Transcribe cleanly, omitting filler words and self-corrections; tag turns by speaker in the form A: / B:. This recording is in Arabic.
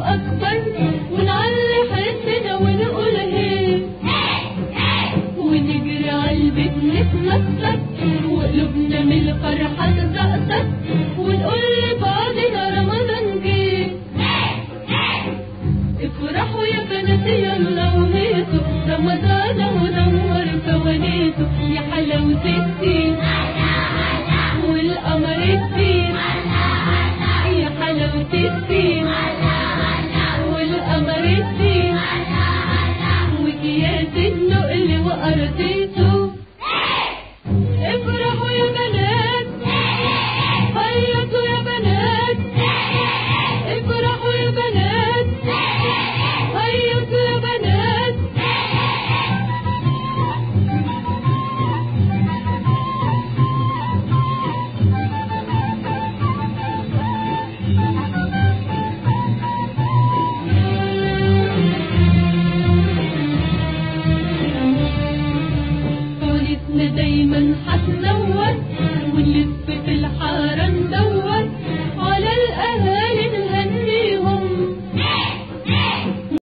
A: أكبر ونعلي حسنا ونقول هي ونجري عالبيت نتنطط وقلوبنا من الفرحة تزقطط ونقول لبعضنا رمضان جه. افرحوا يا بناتي يلا وهيصوا رمضان ونور فوانيسه يا حلاوة الدين والقمر الدين يا حلاوة الدين والقمر الدين وكياس النقل وأرضيته. افرحوا يا بنات هيصوا يا بنات افرحوا يا بنات هيصوا يا بنات. فوانيسنا دايما هتنور ونلف في